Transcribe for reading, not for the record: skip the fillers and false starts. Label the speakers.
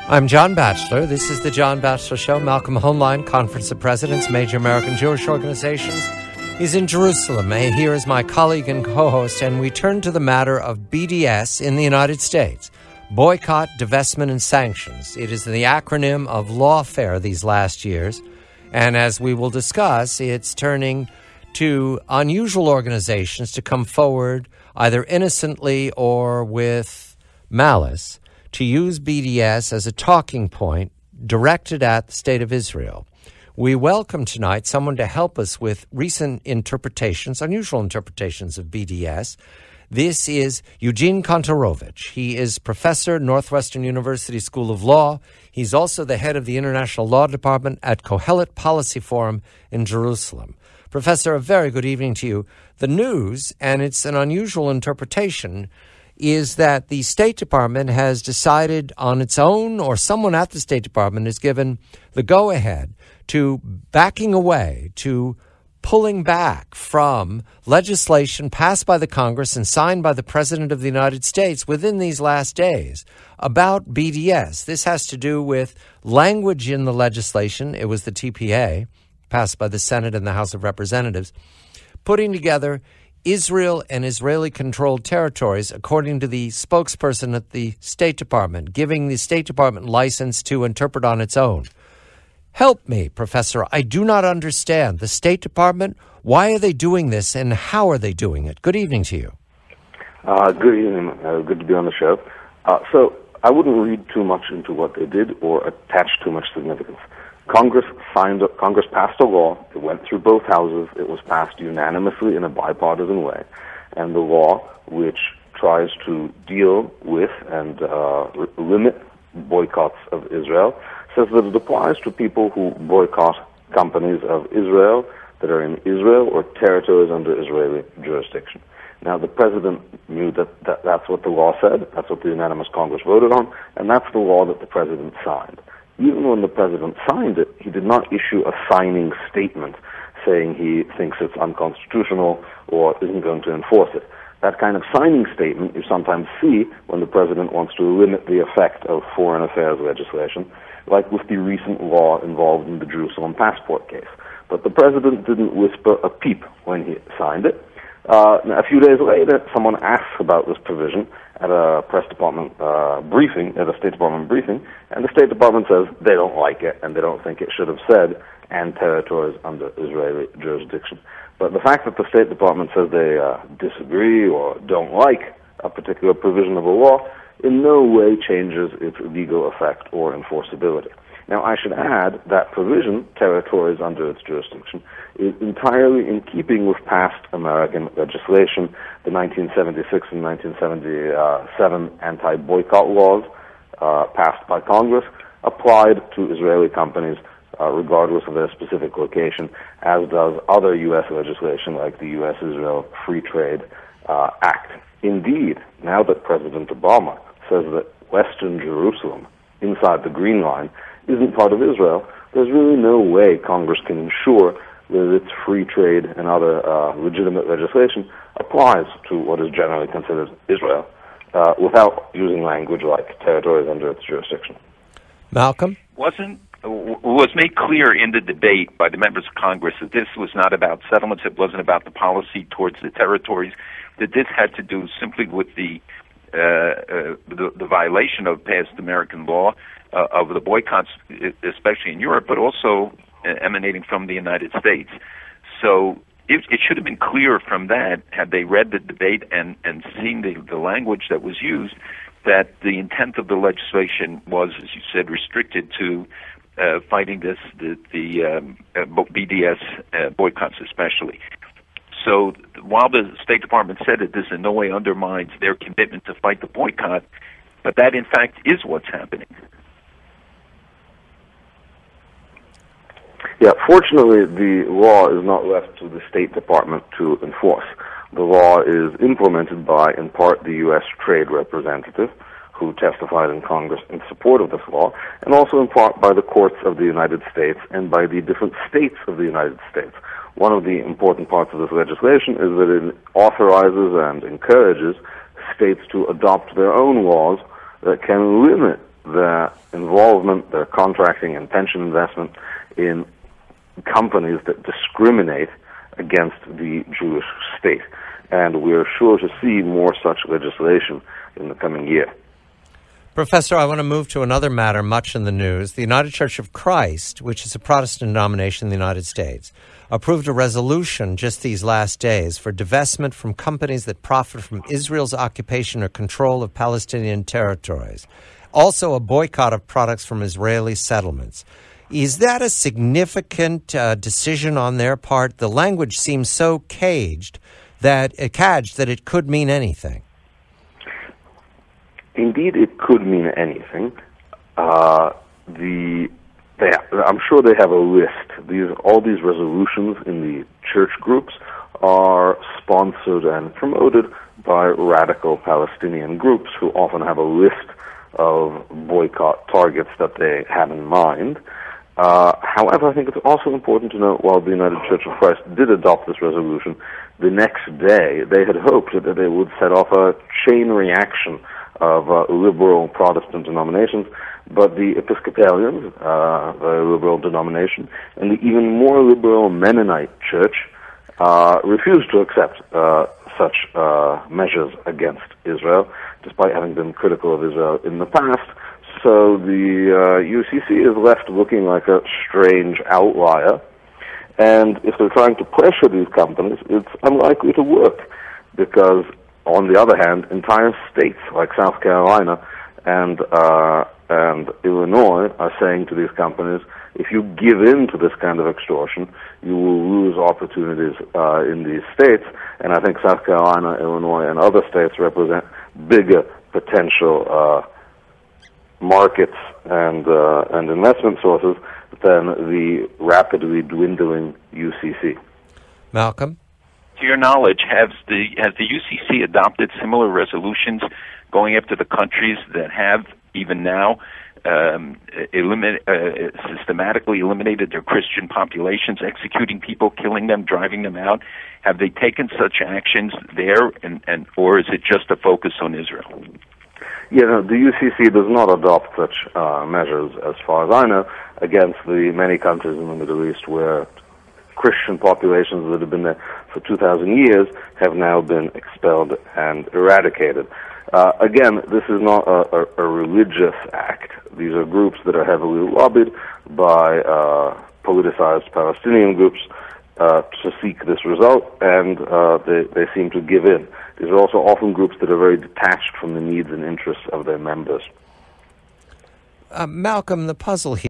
Speaker 1: I'm John Batchelor. This is the John Batchelor Show. Malcolm Hoenlein, Conference of Presidents, major American Jewish organizations. He's in Jerusalem. Here is my colleague and co-host, and we turn to the matter of BDS in the United States. Boycott, Divestment, and Sanctions. It is the acronym of lawfare these last years. And as we will discuss, it's turning to unusual organizations to come forward either innocently or with malice to use BDS as a talking point directed at the State of Israel. We welcome tonight someone to help us with recent interpretations, unusual interpretations of BDS. This is Eugene Kontorovich. He is professor, Northwestern University School of Law. He's also the head of the International Law Department at Kohelet Policy Forum in Jerusalem. Professor, a very good evening to you. The news, and it's an unusual interpretation, is that the State Department has decided on its own, or someone at the State Department has given the go-ahead to backing away, to pulling back from legislation passed by the Congress and signed by the President of the United States within these last days about BDS. This has to do with language in the legislation. It was the TPA, passed by the Senate and the House of Representatives, putting together Israel and Israeli-controlled territories, according to the spokesperson at the State Department, giving the State Department license to interpret on its own. Help me, Professor. I do not understand. The State Department, why are they doing this, and how are they doing it? Good evening to you.
Speaker 2: Good evening. Good to be on the show. So I wouldn't read too much into what they did or attach too much significance. Congress passed a law. It went through both houses. It was passed unanimously in a bipartisan way. And the law, which tries to deal with and limit boycotts of Israel, says that it applies to people who boycott companies of Israel that are in Israel or territories under Israeli jurisdiction. Now, the president knew that's what the law said, that's what the unanimous Congress voted on, and that's the law that the president signed. Even when the president signed it, he did not issue a signing statement saying he thinks it's unconstitutional or isn't going to enforce it. That kind of signing statement you sometimes see when the president wants to limit the effect of foreign affairs legislation, like with the recent law involved in the Jerusalem passport case. But the president didn't whisper a peep when he signed it. A few days later, someone asks about this provision at a State Department briefing, and the State Department says they don't like it and they don't think it should have said "and territories under Israeli jurisdiction." But the fact that the State Department says they disagree or don't like a particular provision of a law in no way changes its legal effect or enforceability. Now, I should add that provision, territories under its jurisdiction, is entirely in keeping with past American legislation. The 1976 and 1977 anti-boycott laws passed by Congress applied to Israeli companies regardless of their specific location, as does other U.S. legislation like the U.S.-Israel Free Trade Act. Indeed, now that President Obama says that Western Jerusalem, inside the Green Line, isn't part of Israel, there's really no way Congress can ensure that its free trade and other legitimate legislation applies to what is generally considered Israel without using language like territories under its jurisdiction.
Speaker 1: Malcolm?
Speaker 3: Was made clear in the debate by the members of Congress that this was not about settlements, it wasn't about the policy towards the territories, that this had to do simply with the violation of past American law, of the boycotts, especially in Europe, but also emanating from the United States. So it should have been clear from that, had they read the debate and seen the language that was used, that the intent of the legislation was, as you said, restricted to fighting the BDS boycotts especially. So while the State Department said that this in no way undermines their commitment to fight the boycott, but that in fact is what's happening.
Speaker 2: Yeah, fortunately, the law is not left to the State Department to enforce. The law is implemented by, in part, the U.S. Trade Representative, who testified in Congress in support of this law, and also in part by the courts of the United States and by the different states of the United States. One of the important parts of this legislation is that it authorizes and encourages states to adopt their own laws that can limit their involvement, their contracting and pension investment in companies that discriminate against the Jewish state. And we're sure to see more such legislation in the coming year.
Speaker 1: Professor, I want to move to another matter much in the news. The United Church of Christ, which is a Protestant denomination in the United States, approved a resolution just these last days for divestment from companies that profit from Israel's occupation or control of Palestinian territories. Also a boycott of products from Israeli settlements. Is that a significant decision on their part? The language seems so caged that it could mean anything.
Speaker 2: Indeed, it could mean anything. I'm sure they have a list. All these resolutions in the church groups are sponsored and promoted by radical Palestinian groups who often have a list of boycott targets that they have in mind. However, I think it's also important to note while the United Church of Christ did adopt this resolution, the next day they had hoped that they would set off a chain reaction of liberal Protestant denominations, but the Episcopalians, the liberal denomination, and the even more liberal Mennonite Church refused to accept such measures against Israel, despite having been critical of Israel in the past. So the UCC is left looking like a strange outlier, and if they're trying to pressure these companies, it's unlikely to work, because on the other hand, entire states like South Carolina and Illinois are saying to these companies, if you give in to this kind of extortion, you will lose opportunities in these states. And I think South Carolina, Illinois, and other states represent bigger potential markets and investment sources than the rapidly dwindling UCC.
Speaker 1: Malcolm?
Speaker 3: To your knowledge, has the UCC adopted similar resolutions going after the countries that have, even now, systematically eliminated their Christian populations, executing people, killing them, driving them out? Have they taken such actions there, and or is it just a focus on Israel?
Speaker 2: Yeah, no, the UCC does not adopt such measures, as far as I know, against the many countries in the Middle East where Christian populations that have been there for 2,000 years have now been expelled and eradicated. Again, this is not a religious act. These are groups that are heavily lobbied by politicized Palestinian groups to seek this result, and they seem to give in. These are also often groups that are very detached from the needs and interests of their members.
Speaker 1: Malcolm, the puzzle here